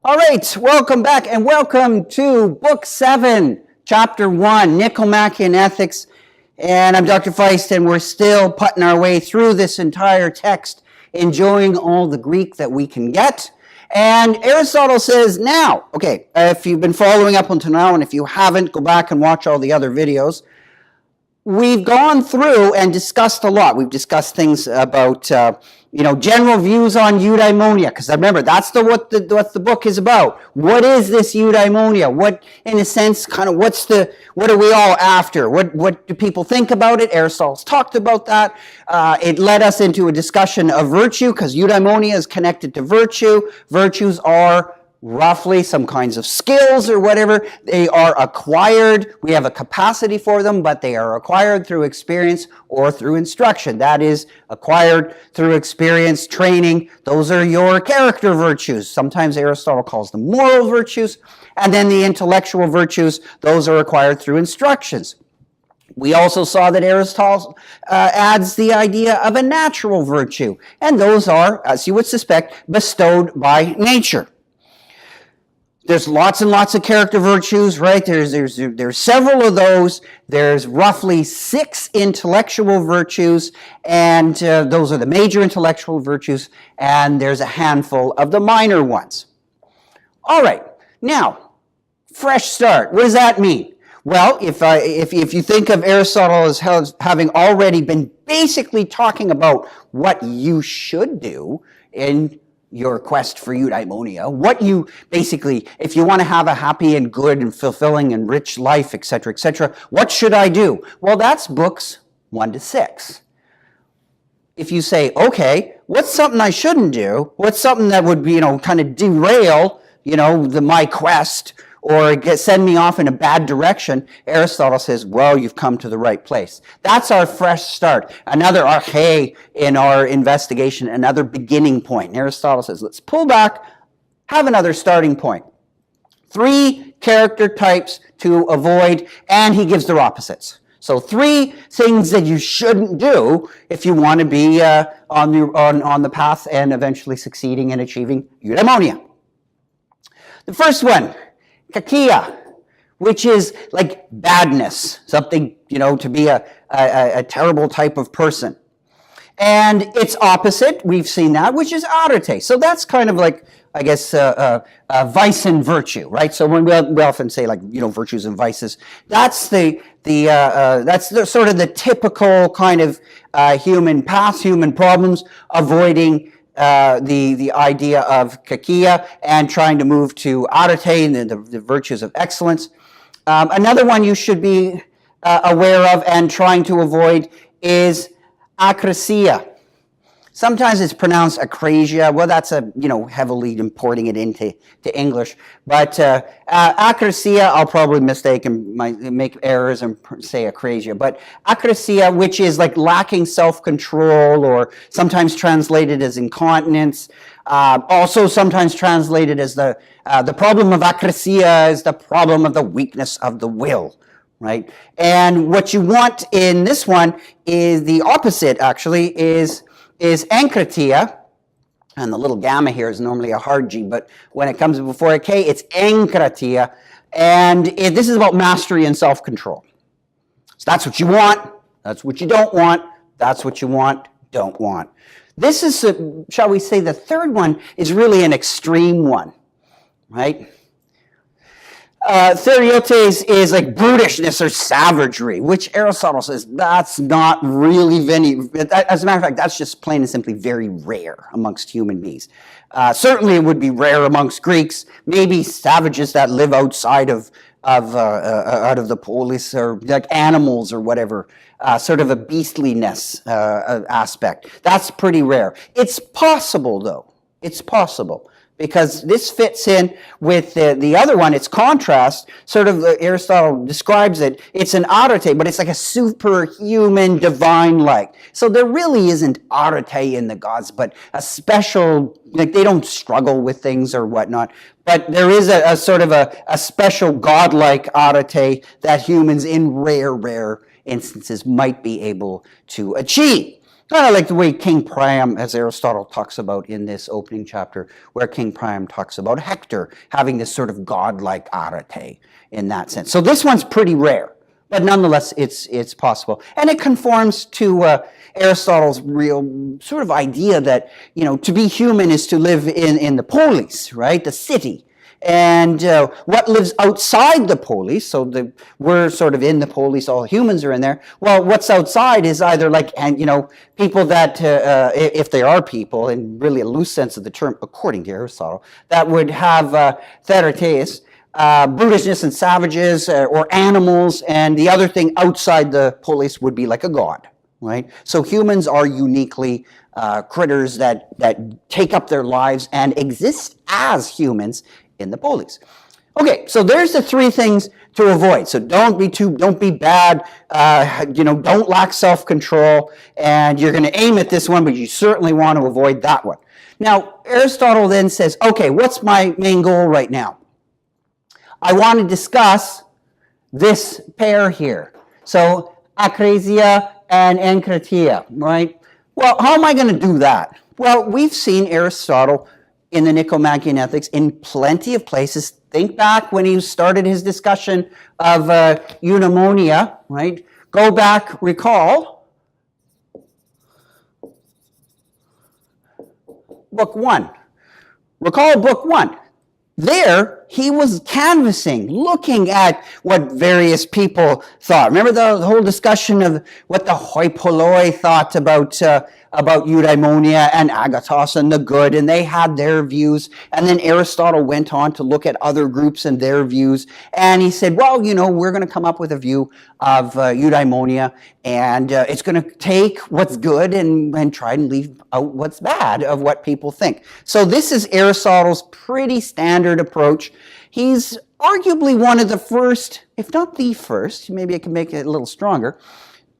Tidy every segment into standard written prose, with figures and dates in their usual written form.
All right, welcome back and welcome to Book 7, Chapter 1, Nicomachean Ethics. And I'm Dr. Feist, and we're still putting our way through this entire text, enjoying all the Greek that we can get. And Aristotle says, now, okay, if you've been following up until now, and if you haven't, go back and watch all the other videos. We've gone through and discussed a lot. We've discussed things about, general views on eudaimonia, because remember, that's what the book is about. What is this eudaimonia? What, in a sense, kind of what are we all after? What do people think about it? Aristotle's talked about that. It led us into a discussion of virtue, because eudaimonia is connected to virtue. Virtues are roughly some kinds of skills or whatever. They are acquired. We have a capacity for them, but they are acquired through experience or through instruction. That is acquired through experience, training. Those are your character virtues. Sometimes Aristotle calls them moral virtues. And then the intellectual virtues, those are acquired through instructions. We also saw that Aristotle adds the idea of a natural virtue. And those are, as you would suspect, bestowed by nature. There's lots and lots of character virtues, right? There's several of those. There's roughly 6 intellectual virtues, and those are the major intellectual virtues, and there's a handful of the minor ones. All right, now, fresh start. What does that mean? Well, if you think of Aristotle as having already been basically talking about what you should do in your quest for eudaimonia, what you basically, if you want to have a happy and good and fulfilling and rich life, etc., what should I do? Well, that's books 1 to 6. If you say, okay, what's something I shouldn't do? What's something that would be, kind of derail, my quest or send me off in a bad direction? Aristotle says, well, you've come to the right place. That's our fresh start. Another arche in our investigation, another beginning point. And Aristotle says, let's pull back, have another starting point. 3 character types to avoid, and he gives their opposites. So 3 things that you shouldn't do if you want to be on the path and eventually succeeding in achieving eudaimonia. The first one, kakia, which is like badness, something, to be a terrible type of person. And its opposite, we've seen that, which is arete. So that's kind of like, I guess, vice and virtue, right? So when we often say like, virtues and vices, that's that's sort of the typical kind of human problems, avoiding the idea of kakia and trying to move to arete and the virtues of excellence. Another one you should be aware of and trying to avoid is akrasia. Sometimes it's pronounced acrasia. Well, that's heavily importing it into English. But akrasia, I'll probably mistake and make errors and say acrasia. But akrasia, which is like lacking self-control, or sometimes translated as incontinence, also sometimes translated as the problem of akrasia is the problem of the weakness of the will. Right? And what you want in this one is the opposite, actually, is enkratia, and the little gamma here is normally a hard G, but when it comes before a K, it's enkratia, and this is about mastery and self-control. So that's what you want, that's what you don't want, that's what you want, don't want. This is, shall we say, the third one is really an extreme one, right? Theriotes is like brutishness or savagery, which Aristotle says that's not really as a matter of fact, that's just plain and simply very rare amongst human beings. Certainly it would be rare amongst Greeks, maybe savages that live outside of the polis, or like animals or whatever, sort of a beastliness aspect. That's pretty rare. It's possible, though. It's possible. Because this fits in with the other one, its contrast, sort of Aristotle describes it, it's an arete, but it's like a superhuman, divine-like. So there really isn't arete in the gods, but a special, like they don't struggle with things or whatnot, but there is a sort of a special godlike arete that humans in rare instances might be able to achieve. Kind of like the way King Priam, as Aristotle talks about in this opening chapter, where King Priam talks about Hector having this sort of godlike arete in that sense. So this one's pretty rare, but nonetheless, it's possible. And it conforms to Aristotle's real sort of idea that, to be human is to live in the polis, right? The city. And what lives outside the polis, so we're sort of in the polis, all humans are in there. Well, what's outside is either people that, if they are people, in really a loose sense of the term, according to Aristotle, that would have theretes, brutishness and savages, or animals, and the other thing outside the polis would be like a god, right? So humans are uniquely critters that take up their lives and exist as humans in the polis. Okay, so there's the three things to avoid. So don't be bad, don't lack self-control, and you're going to aim at this one, but you certainly want to avoid that one. Now, Aristotle then says, okay, what's my main goal right now? I want to discuss this pair here. So, akrasia and enkratia, right? Well, how am I going to do that? Well, we've seen Aristotle in the Nicomachean Ethics in plenty of places. Think back when he started his discussion of eudaimonia, right? Go back, recall book 1. Recall book 1. There, he was canvassing, looking at what various people thought. Remember the whole discussion of what the hoi polloi thought about eudaimonia and agathos and the good, and they had their views. And then Aristotle went on to look at other groups and their views. And he said, well, we're going to come up with a view of eudaimonia, and it's going to take what's good and try and leave out what's bad of what people think. So this is Aristotle's pretty standard approach. He's arguably one of the first, if not the first, maybe I can make it a little stronger,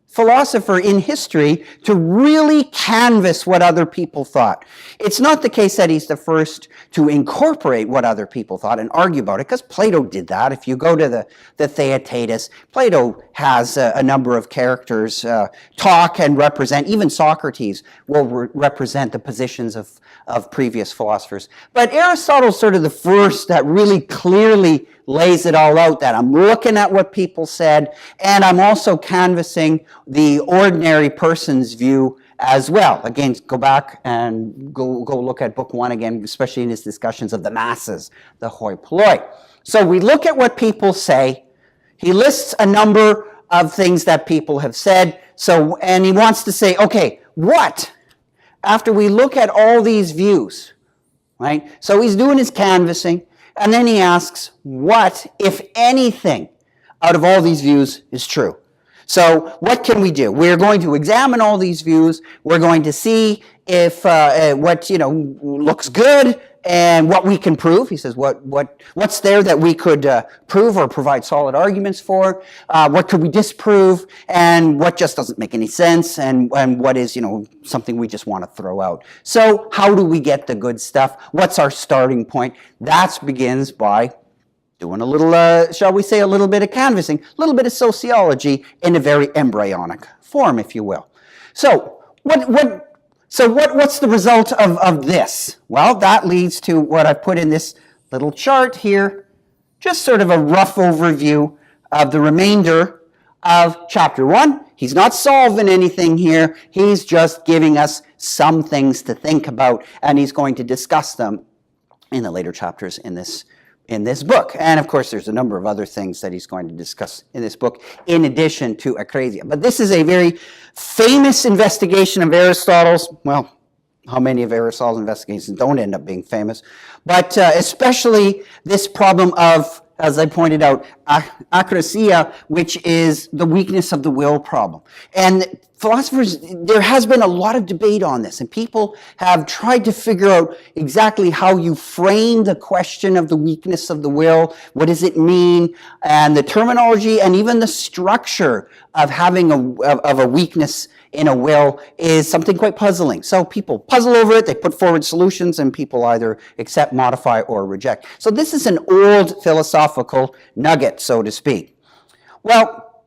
philosopher in history to really canvass what other people thought. It's not the case that he's the first to incorporate what other people thought and argue about it, because Plato did that. If you go to the Theaetetus, Plato has a number of characters talk and represent, even Socrates will represent the positions of previous philosophers. But Aristotle's sort of the first that really clearly lays it all out, that I'm looking at what people said, and I'm also canvassing the ordinary person's view as well. Again, go back and go look at book 1 again, especially in his discussions of the masses, the hoi polloi. So we look at what people say. He lists a number of things that people have said. And he wants to say, okay, what? After we look at all these views, right? So he's doing his canvassing. And then he asks, what, if anything, out of all these views is true? So what can we do? We're going to examine all these views. We're going to see if what looks good and what we can prove. He says, what's there that we could prove or provide solid arguments for? What could we disprove? And what just doesn't make any sense? And what is something we just want to throw out? So how do we get the good stuff? What's our starting point? That begins by doing a little, shall we say, a little bit of canvassing, a little bit of sociology in a very embryonic form, if you will. So what's the result of this? Well, that leads to what I've put in this little chart here, just sort of a rough overview of the remainder of chapter 1. He's not solving anything here. He's just giving us some things to think about, and he's going to discuss them in the later chapters in this book. And of course, there's a number of other things that he's going to discuss in this book, in addition to akrasia. But this is a very famous investigation of Aristotle's. Well, how many of Aristotle's investigations don't end up being famous? But especially this problem of, as I pointed out, akrasia, which is the weakness of the will problem. And philosophers, there has been a lot of debate on this, and people have tried to figure out exactly how you frame the question of the weakness of the will. What does it mean? And the terminology and even the structure of having a weakness in a will is something quite puzzling. So people puzzle over it, they put forward solutions, and people either accept, modify, or reject. So this is an old philosophical nugget, so to speak. Well,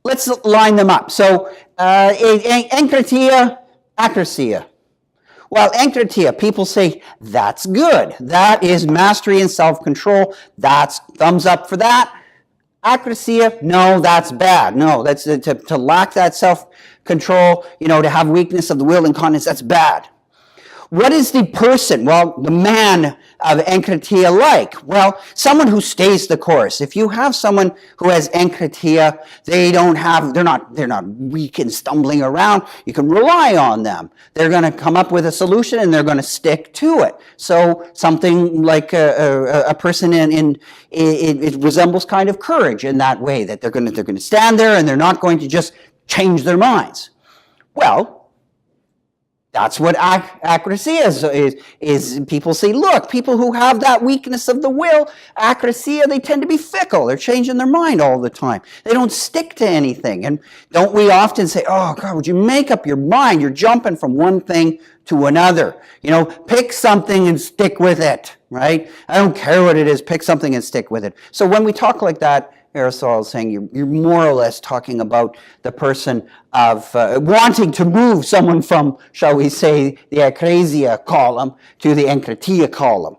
let's line them up. So, enkratia, Acrasia. Well, enkratia, people say, that's good. That is mastery and self-control. That's thumbs up for that. Acrasia, no, that's bad. No, that's to lack that self-control, to have weakness of the will and incontinence, that's bad. What is the person, the man of enkratia like? Well, someone who stays the course. If you have someone who has enkratia, they're not weak and stumbling around. You can rely on them. They're going to come up with a solution and they're going to stick to it. So something like a person it resembles kind of courage in that way, that they're going to stand there and they're not going to just change their minds. Well, that's what acrasia is. People say, look, people who have that weakness of the will, acrasia, they tend to be fickle. They're changing their mind all the time. They don't stick to anything. And don't we often say, oh, God, would you make up your mind? You're jumping from one thing to another. Pick something and stick with it, right? I don't care what it is. Pick something and stick with it. So when we talk like that, Aristotle is saying you're more or less talking about the person of wanting to move someone from, shall we say, the acrasia column to the enkratia column.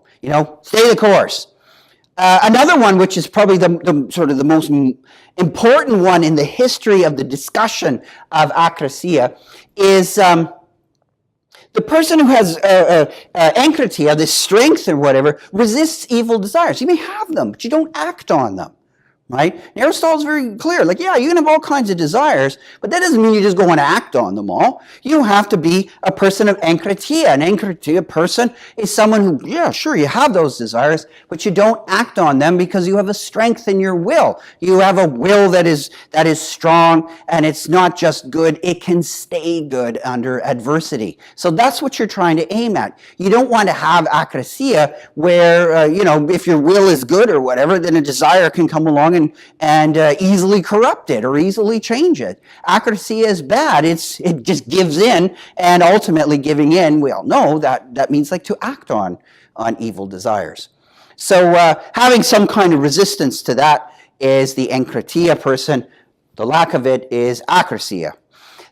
Stay the course. Another one, which is probably the sort of the most important one in the history of the discussion of acrasia, is the person who has enkratia, this strength or whatever, resists evil desires. You may have them, but you don't act on them. Right? And Aristotle's very clear. You can have all kinds of desires, but that doesn't mean you just go and act on them all. You have to be a person of enkratia. An enkratia person is someone who, you have those desires, but you don't act on them because you have a strength in your will. You have a will that is strong, and it's not just good, it can stay good under adversity. So that's what you're trying to aim at. You don't want to have acrasia where, if your will is good or whatever, then a desire can come along and easily corrupt it or easily change it. Acrasia is bad. It just gives in, and ultimately giving in, we all know that means to act on evil desires. So having some kind of resistance to that is the enkratia person. The lack of it is acrasia.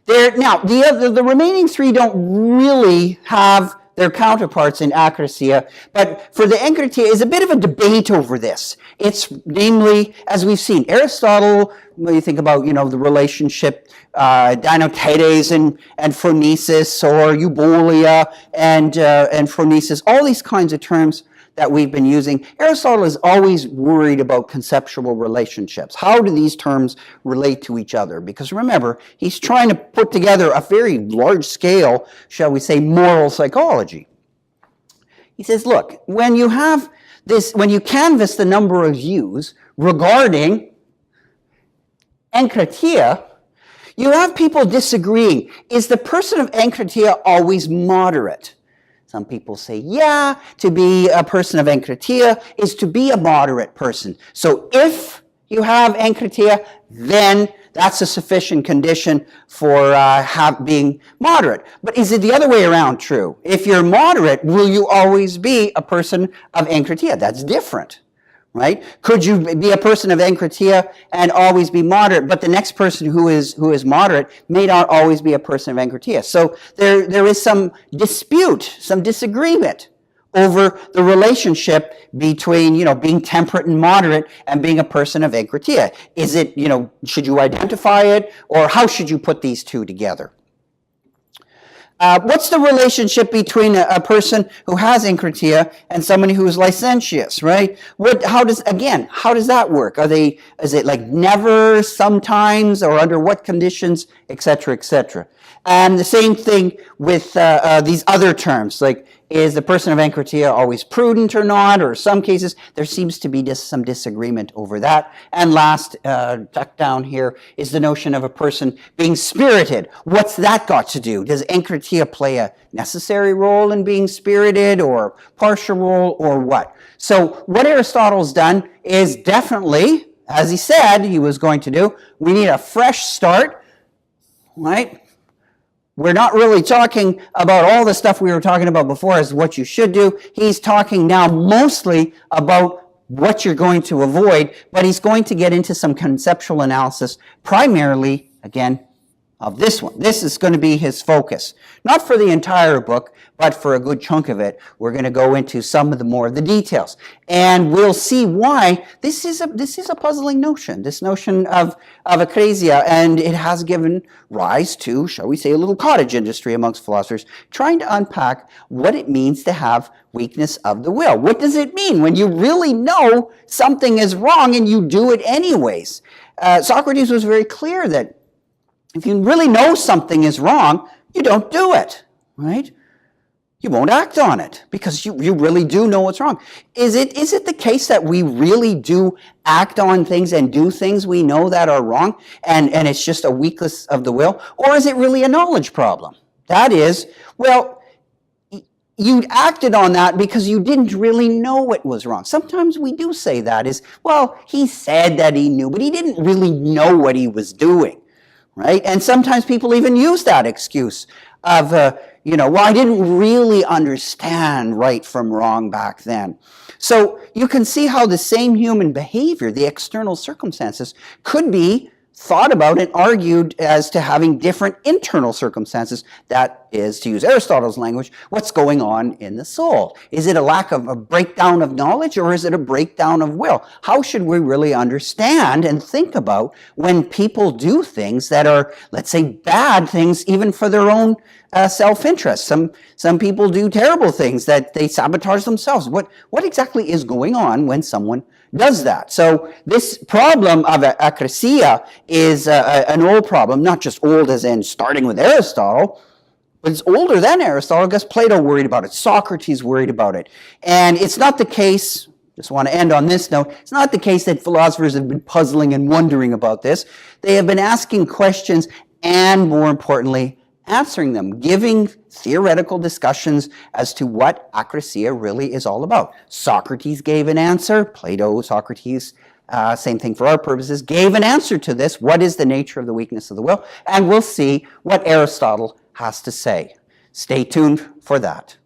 Now, the remaining three don't really have their counterparts in acrasia, but for the enkratia is a bit of a debate over this. It's namely, as we've seen, Aristotle, when you think about, the relationship, dinotetes and phronesis, or eubolia and phronesis, all these kinds of terms that we've been using. Aristotle is always worried about conceptual relationships. How do these terms relate to each other? Because remember, he's trying to put together a very large scale, shall we say, moral psychology. He says, look, when you canvass the number of views regarding enkratia, you have people disagreeing. Is the person of enkratia always moderate? Some people say, to be a person of enkratia is to be a moderate person. So if you have enkratia, then that's a sufficient condition for being moderate. But is it the other way around true? If you're moderate, will you always be a person of enkratia? That's different. Right? Could you be a person of enkratia and always be moderate, but the next person who is moderate may not always be a person of enkratia? So there is some dispute, some disagreement over the relationship between, being temperate and moderate and being a person of enkratia. Is it, should you identify it, or how should you put these two together? What's the relationship between a person who has enkratia and somebody who is licentious, right? How does that work? Is it never, sometimes, or under what conditions, etc., etc.? And the same thing with these other terms, is the person of enkratia always prudent or not? Or some cases, there seems to be some disagreement over that. And last, tucked down here, is the notion of a person being spirited. What's that got to do? Does enkratia play a necessary role in being spirited, or partial role, or what? So what Aristotle's done is definitely, as he said he was going to do, we need a fresh start, right? We're not really talking about all the stuff we were talking about before as what you should do. He's talking now mostly about what you're going to avoid, but he's going to get into some conceptual analysis, primarily, again, of this one. This is going to be his focus. Not for the entire book, but for a good chunk of it. We're going to go into some of the more of the details. And we'll see why this is a puzzling notion, this notion of acrasia, and it has given rise to, shall we say, a little cottage industry amongst philosophers, trying to unpack what it means to have weakness of the will. What does it mean when you really know something is wrong and you do it anyways? Socrates was very clear that if you really know something is wrong, you don't do it, right? You won't act on it because you really do know what's wrong. Is it the case that we really do act on things and do things we know that are wrong and it's just a weakness of the will? Or is it really a knowledge problem? That is, well, you acted on that because you didn't really know it was wrong. Sometimes we do say that is, well, he said that he knew, but he didn't really know what he was doing. Right? And sometimes people even use that excuse of, well, I didn't really understand right from wrong back then. So you can see how the same human behavior, the external circumstances, could be thought about and argued as to having different internal circumstances. That is, to use Aristotle's language, what's going on in the soul. Is it a lack of a breakdown of knowledge, or is it a breakdown of will? How should we really understand and think about when people do things that are, let's say, bad things even for their own self-interest? Some people do terrible things that they sabotage themselves. What exactly is going on when someone does that? So this problem of acrasia is an old problem, not just old as in starting with Aristotle, but it's older than Aristotle because Plato worried about it, Socrates worried about it. And it's not the case, just want to end on this note, it's not the case that philosophers have been puzzling and wondering about this. They have been asking questions and, more importantly, answering them, giving theoretical discussions as to what acrasia really is all about. Socrates gave an answer. Plato, Socrates, same thing for our purposes, gave an answer to this. What is the nature of the weakness of the will? And we'll see what Aristotle has to say. Stay tuned for that.